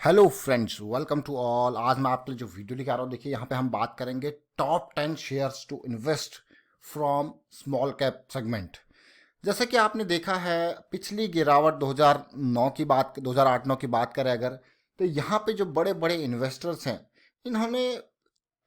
Hello friends, welcome to all. आज मैं आपके लिए जो वीडियो लेके आ रहा हूँ, देखिए यहाँ पे हम बात करेंगे top 10 shares to invest from small cap segment. जैसे कि आपने देखा है, पिछली गिरावट 2009 की बात 2008-9 की बात करें अगर, तो यहाँ पे जो बड़े बड़े इन्वेस्टर्स हैं, इन्होंने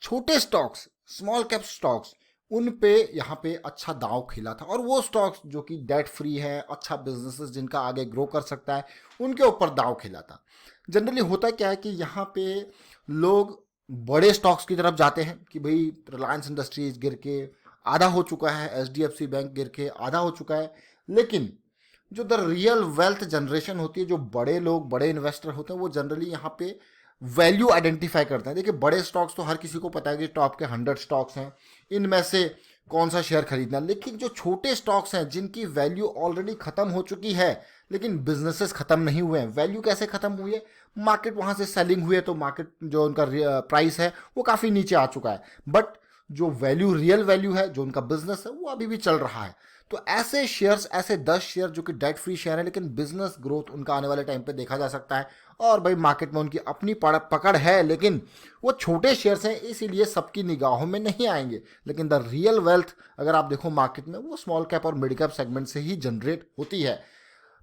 छोटे स्टॉक्स, स्मॉल कैप स्टॉक्स, उन पे यहाँ पे अच्छा दांव खिला था। और वो स्टॉक्स जो कि डेट फ्री है, अच्छा बिजनेसेस जिनका आगे ग्रो कर सकता है, उनके ऊपर दांव खिला था। जनरली होता क्या है कि यहाँ पे लोग बड़े स्टॉक्स की तरफ जाते हैं कि भाई रिलायंस इंडस्ट्रीज गिर के आधा हो चुका है, एचडीएफसी बैंक गिर के आधा हो चुका है। लेकिन जो द रियल वेल्थ जनरेशन होती है, जो बड़े लोग, बड़े इन्वेस्टर होते हैं, वो जनरली यहाँ पे वैल्यू आइडेंटिफाई करते हैं। देखिए, बड़े स्टॉक्स तो हर किसी को पता है कि टॉप के 100 स्टॉक्स हैं, इनमें से कौन सा शेयर खरीदना। लेकिन जो छोटे स्टॉक्स हैं जिनकी वैल्यू ऑलरेडी खत्म हो चुकी है, लेकिन बिजनेसेस खत्म नहीं हुए हैं। वैल्यू कैसे खत्म हुई है? मार्केट वहां से सेलिंग हुई है, तो मार्केट जो उनका प्राइस है वो काफी नीचे आ चुका है। बट जो वैल्यू, रियल वैल्यू है, जो उनका बिजनेस है, वो अभी भी चल रहा है। तो ऐसे शेयर्स, ऐसे 10 शेयर जो कि डेट फ्री शेयर है, लेकिन बिजनेस ग्रोथ उनका आने वाले टाइम पे देखा जा सकता है। और भाई मार्केट में उनकी अपनी पकड़ है, लेकिन वो छोटे शेयर्स हैं, इसीलिए सबकी निगाहों में नहीं आएंगे। लेकिन द रियल वेल्थ अगर आप देखो मार्केट में, वो स्मॉल कैप और मिड कैप सेगमेंट से ही जनरेट होती है।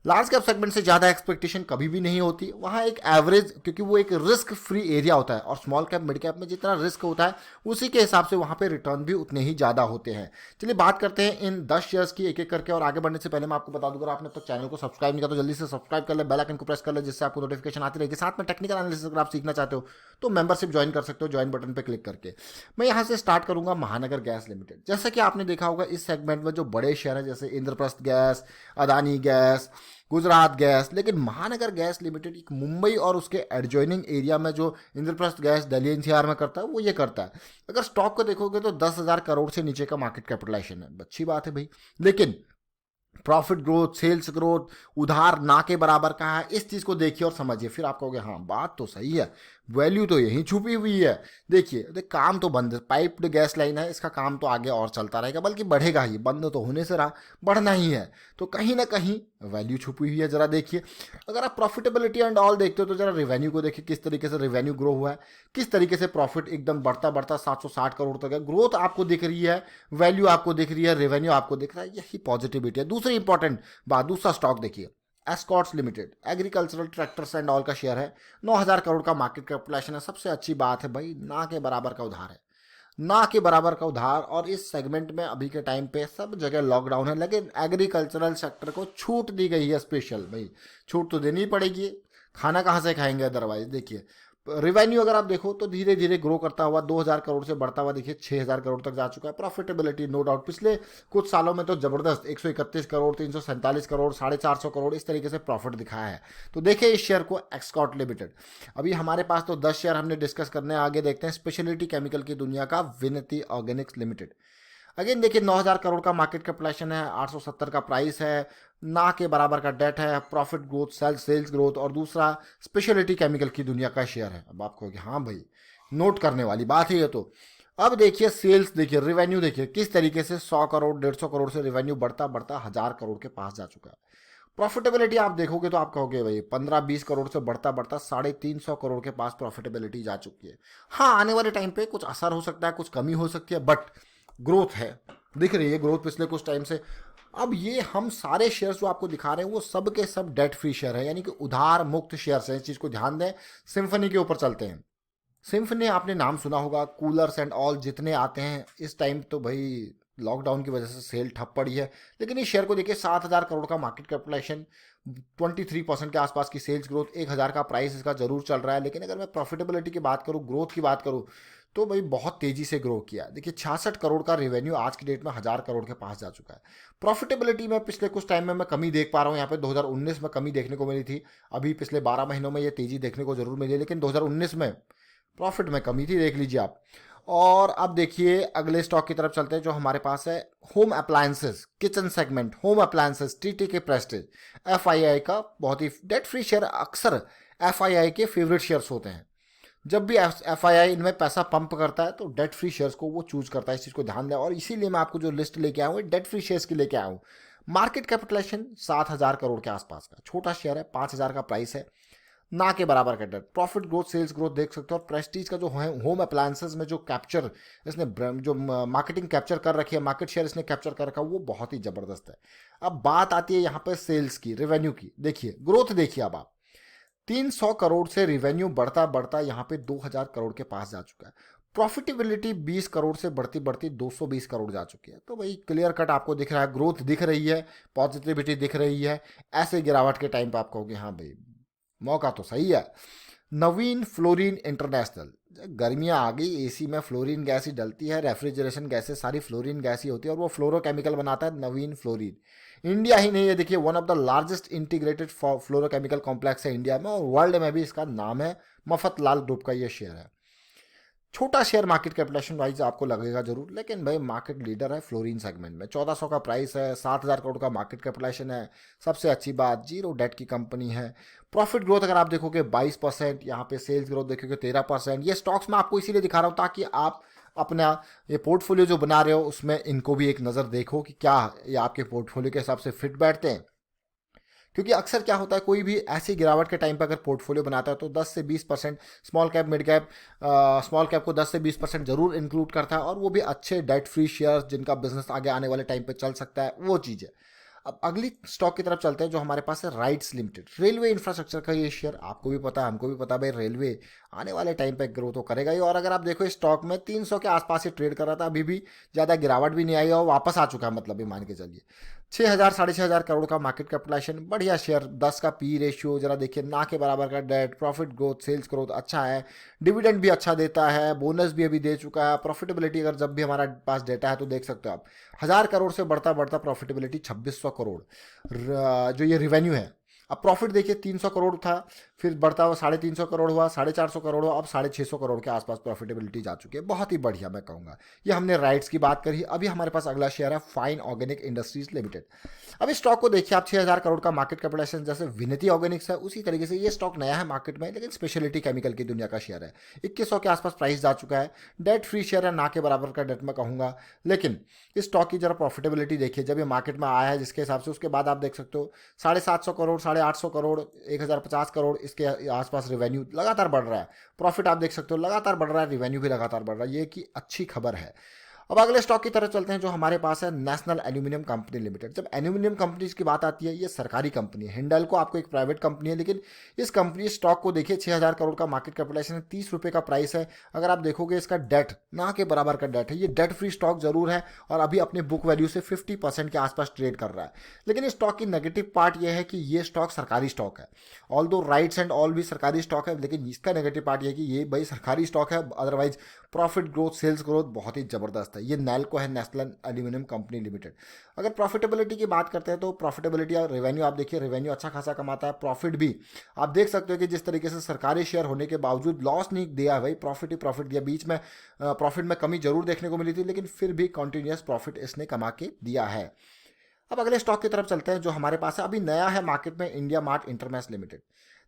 लार्ज कैप सेगमेंट से ज़्यादा एक्सपेक्टेशन कभी भी नहीं होती। वहाँ एक एवरेज, क्योंकि वो एक रिस्क फ्री एरिया होता है, और स्मॉल कैप मिड कैप में जितना रिस्क होता है, उसी के हिसाब से वहाँ पे रिटर्न भी उतने ही ज़्यादा होते हैं। चलिए बात करते हैं इन 10 शेयर्स की एक एक करके। और आगे बढ़ने से पहले मैं आपको बता दूं, अगर आपने अब तक चैनल को सब्सक्राइब नहीं किया तो जल्दी से सब्सक्राइब कर ले, बेल आइकन को प्रेस कर ले, जिससे आपको नोटिफिकेशन आती रहेगी। साथ में टेक्निकल एनालिसिस अगर आप सीखना चाहते हो तो मेंबरशिप ज्वाइन कर सकते हो, ज्वाइन बटन पर क्लिक करके। मैं यहाँ से स्टार्ट करूंगा महानगर गैस लिमिटेड। जैसा कि आपने देखा होगा, इस सेगमेंट में जो बड़े शेयर हैं जैसे Indraprastha gas, Adani gas, Gujarat gas, लेकिन महानगर गैस लिमिटेड एक मुंबई और उसके एडजॉइनिंग एरिया में जो इंद्रप्रस्थ गैस दिल्ली एनसीआर में करता है, वो ये करता है। अगर स्टॉक को देखोगे तो 10,000 करोड़ से नीचे का मार्केट कैपिटलाइजेशन है, अच्छी बात है भाई। लेकिन प्रॉफिट ग्रोथ, सेल्स ग्रोथ उधार ना के बराबर का है। इस चीज को देखिए और समझिए, फिर आप कहोगे हाँ बात तो सही है, वैल्यू तो यहीं छुपी हुई है। देखिए काम तो बंद, पाइप्ड गैस लाइन है, इसका काम तो आगे और चलता रहेगा, बल्कि बढ़ेगा ही, बंद तो होने से रहा, बढ़ना ही है। तो कहीं ना कहीं वैल्यू छुपी हुई है। जरा देखिए, अगर आप प्रॉफिटेबिलिटी एंड ऑल देखते हो तो जरा रेवेन्यू को देखिए, किस तरीके से रेवेन्यू ग्रो हुआ है, किस तरीके से प्रॉफिट एकदम बढ़ता बढ़ता 760 करोड़ तक है। ग्रोथ आपको दिख रही है, वैल्यू आपको दिख रही है, रेवेन्यू आपको दिख रहा है, यही पॉजिटिविटी है। दूसरी इंपॉर्टेंट बात, दूसरा स्टॉक देखिए, Escorts limited, agricultural tractors and all का शेयर है, 9,000 करोड़ का मार्केट कैपिटलाइजेशन है। सबसे अच्छी बात है भाई, ना के बराबर का उधार है, ना के बराबर का उधार। और इस सेगमेंट में अभी के टाइम पे सब जगह लॉकडाउन है, लेकिन एग्रीकल्चरल सेक्टर को छूट दी गई है स्पेशल। भाई छूट तो देनी पड़ेगी, खाना कहाँ से खाएंगे अदरवाइज। देखिए रिवेन्यू अगर आप देखो तो धीरे धीरे ग्रो करता हुआ 2,000 करोड़ से बढ़ता हुआ देखिए 6,000 करोड़ तक जा चुका है। प्रॉफिटेबिलिटी नो डाउट पिछले कुछ सालों में तो जबरदस्त, 131 करोड़, 347 करोड़, 450 करोड़, इस तरीके से प्रॉफिट दिखाया है। तो देखिए इस शेयर को, एक्सकॉर्ट लिमिटेड। अभी हमारे पास तो 10 शेयर हमने डिस्कस करने, आगे देखते हैं स्पेशलिटी केमिकल की दुनिया का विनती ऑर्गेनिक्स लिमिटेड। अगेन देखिए 9,000 करोड़ का मार्केट कैपिटलाइजेशन है, 870 का प्राइस है, ना के बराबर का डेट है, प्रॉफिट ग्रोथ, सेल्स ग्रोथ, और दूसरा स्पेशलिटी केमिकल की दुनिया का शेयर है। अब आप कहोगे हाँ भाई, नोट करने वाली बात है ये तो। अब देखिए सेल्स, देखिए रेवेन्यू, देखिए किस तरीके से 100 करोड़, 150 करोड़ से रेवेन्यू बढ़ता बढ़ता 1,000 करोड़ के पास जा चुका है। प्रॉफिटेबिलिटी आप देखोगे तो आप कहोगे भाई 15-20 करोड़ से बढ़ता बढ़ता 350 करोड़ के पास प्रॉफिटेबिलिटी जा चुकी है। हाँ, आने वाले टाइम पे कुछ असर हो सकता है, कुछ कमी हो सकती है, बट ग्रोथ है, दिख रही है ग्रोथ पिछले कुछ टाइम से। अब ये हम सारे शेयर्स जो आपको दिखा रहे हैं वो सब के सब डेट फ्री शेयर है, यानी कि उधार मुक्त शेयर्स हैं। इस चीज को ध्यान दें। सिम्फनी के ऊपर चलते हैं। सिम्फनी आपने नाम सुना होगा, कूलर्स एंड ऑल जितने आते हैं इस टाइम, तो भाई लॉकडाउन की वजह से सेल ठप पड़ी है। लेकिन इस शेयर को देखिए, 7,000 करोड़ का मार्केट कैपिटलाइजेशन, 23% के आसपास की सेल्स ग्रोथ, 1,000 का प्राइस इसका जरूर चल रहा है। लेकिन अगर मैं प्रॉफिटेबिलिटी की बात करूँ, ग्रोथ की बात करूँ, तो भाई बहुत तेजी से ग्रो किया। देखिए 66 करोड़ का रेवेन्यू आज की डेट में 1,000 करोड़ के पास जा चुका है। प्रॉफिटेबिलिटी में पिछले कुछ टाइम में मैं कमी देख पा रहा हूँ। यहाँ पे 2019 में कमी देखने को मिली थी, अभी पिछले 12 महीनों में ये तेजी देखने को जरूर मिली, लेकिन 2019 में प्रॉफिट में कमी थी, देख लीजिए आप। और अब देखिए अगले स्टॉक की तरफ चलते हैं जो हमारे पास है, home appliances, kitchen segment, home appliances, TT के प्रेस्टीज, एफआईआई का बहुत ही डेट फ्री शेयर। अक्सर एफआईआई के फेवरेट शेयर्स होते हैं। जब भी एफआईआई इनमें पैसा पंप करता है तो डेट फ्री शेयर्स को वो चूज करता है, इस चीज को ध्यान दें। और इसीलिए मैं आपको जो लिस्ट लेके आया हूँ, डेट फ्री शेयर्स की लेके आया हूँ। मार्केट कैपिटलाइजेशन 7,000 करोड़ के आसपास का, छोटा शेयर है, 5,000 का प्राइस है। ना के बराबर का debt. Profit growth, sales growth देख सकते हो। और प्रेस्टीज का जो है होम अप्लायंसेस में जो कैप्चर इसने जो मार्केटिंग कैप्चर कर रखी है, मार्केट शेयर इसने कैप्चर कर रखा है, वो बहुत ही जबरदस्त है। अब बात आती है यहाँ पे सेल्स की, रेवेन्यू की। देखिए ग्रोथ देखिए, अब आप 300 करोड़ से रेवेन्यू बढ़ता बढ़ता यहाँ पे 2000 करोड़ के पास जा चुका है। प्रॉफिटेबिलिटी 20 करोड़ से बढ़ती बढ़ती 220 करोड़ जा चुकी है। तो भाई क्लियर कट आपको दिख रहा है, ग्रोथ दिख रही है, पॉजिटिविटी दिख रही है। ऐसे गिरावट के टाइम पे आप कहोगे हाँ भाई मौका तो सही है। नवीन फ्लोरीन इंटरनेशनल, गर्मियाँ आ गई, एसी में फ्लोरीन गैस ही डलती है, रेफ्रिजरेशन गैसेस सारी फ्लोरीन गैस ही होती है, और वो फ्लोरोकेमिकल बनाता है नवीन फ्लोरीन। इंडिया ही नहीं है, देखिए one of the largest integrated fluorochemical complex है इंडिया में, और वर्ल्ड में भी इसका नाम है। मफतलाल ग्रुप का ये शेयर है। छोटा शेयर मार्केट कैपिटलाइजेशन वाइज आपको लगेगा जरूर, लेकिन भाई मार्केट लीडर है फ्लोरीन सेगमेंट में। 1400 का प्राइस है, 7000 करोड़ का मार्केट कैपिटलाइजेशन है। सबसे अच्छी बात, जीरो डेट की कंपनी है। प्रॉफिट ग्रोथ अगर आप देखोगे 22%, यहाँ पे सेल्स ग्रोथ देखोगे 13%। ये स्टॉक्स मैं आपको इसीलिए दिखा रहा हूँ ताकि आप अपना ये पोर्टफोलियो जो बना रहे हो उसमें इनको भी एक नज़र देखो कि क्या ये आपके पोर्टफोलियो के हिसाब से फिट बैठते हैं। क्योंकि अक्सर क्या होता है, कोई भी ऐसी गिरावट के टाइम पर अगर पोर्टफोलियो बनाता है तो 10 से 20% small cap, mid cap, small cap को 10 से 20% जरूर इंक्लूड करता है, और वो भी अच्छे डेट फ्री शेयर्स जिनका बिजनेस आगे आने वाले टाइम पे चल सकता है, वो चीज़ है। अब अगली स्टॉक की तरफ चलते हैं जो हमारे पास है, राइट्स लिमिटेड। रेलवे इंफ्रास्ट्रक्चर का ये शेयर, आपको भी पता है हमको भी पता है भाई, रेलवे आने वाले टाइम पे ग्रो तो करेगा ही। और अगर आप देखो स्टॉक में 300 के आसपास ही ट्रेड कर रहा था, अभी भी ज़्यादा गिरावट भी नहीं आई और वापस आ चुका है, मतलब भी मान के चलिए 6000 6500 करोड़ का मार्केट कैपिटलाइजेशन, बढ़िया शेयर। 10 का पी रेशियो जरा देखिए, ना के बराबर का debt. Profit growth, sales growth अच्छा है, डिविडेंड भी अच्छा देता है, बोनस भी अभी दे चुका है। प्रॉफिटेबिलिटी अगर जब भी हमारा पास डेटा है तो देख सकते हो आप, 1000 करोड़ से बढ़ता बढ़ता प्रॉफिटेबिलिटी 2600 करोड़ जो ये रिवेन्यू है। अब प्रॉफिट देखिए 300 करोड़ था, फिर बढ़ता हुआ 350 करोड़ हुआ, 450 करोड़ हुआ, अब 650 करोड़ के आसपास प्रॉफिटेबिलिटी जा चुकी है। बहुत ही बढ़िया मैं कहूँगा। ये हमने राइट्स की बात करी। अभी हमारे पास अगला शेयर है फाइन ऑर्गेनिक इंडस्ट्रीज लिमिटेड। अब इस स्टॉक को देखिए आप, 6000 करोड़ का मार्केट कैपिटलाइजेशन, जैसे विनती ऑर्गेनिक्स है उसी तरीके से ये स्टॉक नया है मार्केट में, लेकिन स्पेशलिटी केमिकल की दुनिया का शेयर है। 2100 के आसपास प्राइस जा चुका है। डेट फ्री शेयर है, ना के बराबर का डेट मैं कहूँगा। लेकिन इस स्टॉक की जरा प्रॉफिटेबिलिटी देखिए, जब ये मार्केट में आया है जिसके हिसाब से, उसके बाद आप देख सकते हो 750 करोड़, 850 करोड़, 1050 करोड़ इसके आसपास रेवेन्यू लगातार बढ़ रहा है। प्रॉफिट आप देख सकते हो लगातार बढ़ रहा है, रेवेन्यू भी लगातार बढ़ रहा है, ये की अच्छी खबर है। अब अगले स्टॉक की तरफ चलते हैं जो हमारे पास है, नेशनल एल्यूमिनियम कंपनी लिमिटेड। जब एल्यूमिनियम कंपनीज की बात आती है, ये सरकारी कंपनी है। हिंडाल्को आपको एक प्राइवेट कंपनी है, लेकिन इस कंपनी स्टॉक को देखिए 6000 करोड़ का मार्केट कैपिटलाइजेशन है, 30 रुपये का प्राइस है। अगर आप देखोगे इसका डेट ना के बराबर का डेट है, ये डेट फ्री स्टॉक जरूर है, और अभी अपने बुक वैल्यू से 50% के आसपास ट्रेड कर रहा है। लेकिन इस स्टॉक की नेगेटिव पार्ट यह है कि ये स्टॉक सरकारी स्टॉक है। ऑल दो राइट्स एंड ऑल भी सरकारी स्टॉक है, लेकिन इसका नेगेटिव पार्ट यह है कि ये भाई सरकारी स्टॉक है, otherwise profit growth, sales growth बहुत ही जबरदस्त है। ये नैल्को है, नेशनल एल्यूमिनियम कंपनी लिमिटेड। अगर प्रॉफिटेबिलिटी की बात करते हैं तो प्रॉफिटेबिलिटी और रेवेन्यू आप देखिए, रेवेन्यू अच्छा खासा कमाता है, प्रॉफिट भी आप देख सकते हो कि जिस तरीके से सरकारी शेयर होने के बावजूद लॉस नहीं दिया है भाई, प्रॉफिट ही प्रॉफिट दिया। बीच में प्रॉफिट में कमी जरूर देखने को मिली थी, लेकिन फिर भी कंटिन्यूस प्रॉफिट इसने कमा के दिया है। अब अगले स्टॉक की तरफ चलते हैं जो हमारे पास है, अभी नया है मार्केट में, इंडिया मार्ट इंटरमेश लिमिटेड।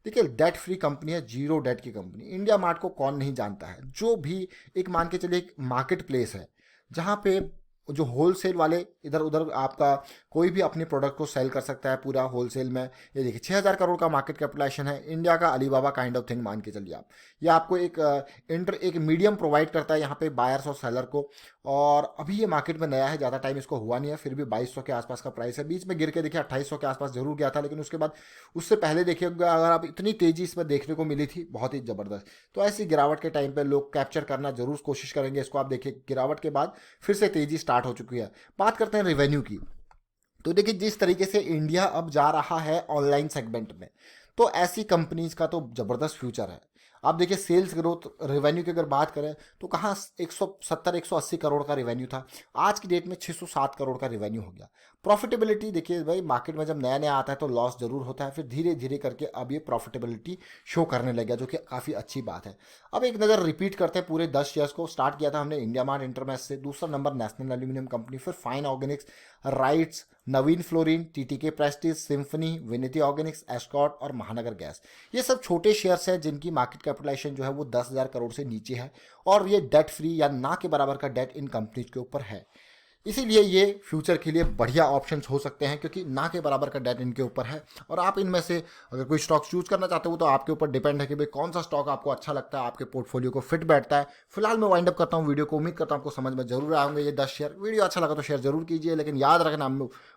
देखिए डेट फ्री कंपनी है, जीरो डेट की कंपनी। इंडिया मार्ट को कौन नहीं जानता है, जो भी एक मान के चलिए एक मार्केट प्लेस है जहाँ पे जो होलसेल वाले इधर उधर आपका कोई भी अपने प्रोडक्ट को सेल कर सकता है पूरा होलसेल में। ये देखिए 6000 करोड़ का मार्केट कैपिटलाइजेशन है, इंडिया का अलीबाबा काइंड ऑफ थिंग मान के चलिए आप। ये आपको एक मीडियम प्रोवाइड करता है यहाँ पे बायर्स और सेलर को। और अभी ये मार्केट में नया है, ज़्यादा टाइम इसको हुआ नहीं है, फिर भी 2200 के आसपास का प्राइस है। बीच में गिर के देखिए 2800 के आसपास जरूर गया था, लेकिन उसके बाद उससे पहले देखिएगा अगर आप, इतनी तेज़ी इसमें देखने को मिली थी, बहुत ही ज़बरदस्त। तो ऐसी गिरावट के टाइम पे लोग कैप्चर करना जरूर कोशिश करेंगे इसको। आप देखिए गिरावट के बाद फिर से तेज़ी स्टार्ट हो चुकी है। बात करते हैं रेवेन्यू की, तो देखिए जिस तरीके से इंडिया अब जा रहा है ऑनलाइन सेगमेंट में, तो ऐसी कंपनीज का तो ज़बरदस्त फ्यूचर है। आप देखिए सेल्स ग्रोथ, रेवेन्यू की अगर बात करें तो कहाँ 170 180 करोड़ का रेवेन्यू था, आज की डेट में 607 करोड़ का रेवेन्यू हो गया। प्रॉफिटेबिलिटी देखिए भाई, मार्केट में जब नया नया आता है तो लॉस जरूर होता है, फिर धीरे धीरे करके अब ये प्रॉफिटेबिलिटी शो करने लग गया, जो कि काफ़ी अच्छी बात है। अब एक नज़र रिपीट करते हैं पूरे 10 शेयर्स को। स्टार्ट किया था हमने इंडिया मार्ट इंटरमेश से, दूसरा नंबर नेशनल एल्यूमिनियम कंपनी, फिर Fine Organics, RITES, Navin Fluorine, TTK Prestige, Symphony, Vinati Organics, Escorts और महानगर गैस। ये सब छोटे शेयर्स हैं जिनकी मार्केट कैपिटलाइजेशन जो है वो 10,000 करोड़ से नीचे है, और ये डेट फ्री या ना के बराबर का डेट इन कंपनीज के ऊपर है। इसीलिए ये फ्यूचर के लिए बढ़िया ऑप्शंस हो सकते हैं, क्योंकि ना के बराबर का डेट इनके ऊपर है। और आप इनमें से अगर कोई स्टॉक चूज करना चाहते हो तो आपके ऊपर डिपेंड है कि भाई कौन सा स्टॉक आपको अच्छा लगता है, आपके पोर्टफोलियो को फिट बैठता है। फिलहाल मैं वाइंड अप करता हूँ वीडियो को। उम्मीद करता हूँ आपको समझ में जरूर आएंगे ये 10 शेयर। वीडियो अच्छा लगा तो शेयर जरूर कीजिए, लेकिन याद रखना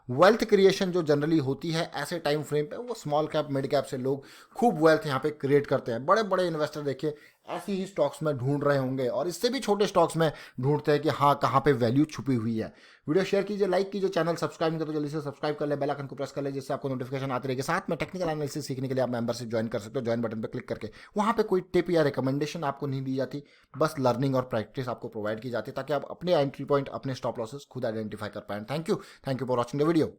वेल्थ क्रिएशन जो जनरली होती है ऐसे टाइम फ्रेम पे, वो स्मॉल कैप मिड कैप से लोग खूब वेल्थ यहाँ पे क्रिएट करते हैं। बड़े बड़े इन्वेस्टर देखिए ऐसी ही स्टॉक्स में ढूंढ रहे होंगे, और इससे भी छोटे स्टॉक्स में ढूंढते हैं कि हाँ कहाँ पे वैल्यू छुपी हुई है। वीडियो शेयर कीजिए, लाइक कीजिए, चैनल सब्सक्राइब नहीं कर तो जल्दी से सब्सक्राइब कर ले, बेल आइकन को प्रेस कर ले, जिससे आपको नोटिफिकेशन आती रहेगी। साथ में टेक्निकल एनालिसिस सीखने के लिए आप मेंबरशिप ज्वाइन कर सकते हो, ज्वाइन बटन पर क्लिक करके। वहाँ पे कोई टिप या रिकमेंडेशन आपको नहीं दी जाती, बस लर्निंग और प्रैक्टिस आपको प्रोवाइड की जाती है, ताकि आप अपने एंट्री पॉइंट, अपने स्टॉप लॉसेस खुद आइडेंटिफाई कर पाएं। Thank you for watching the video.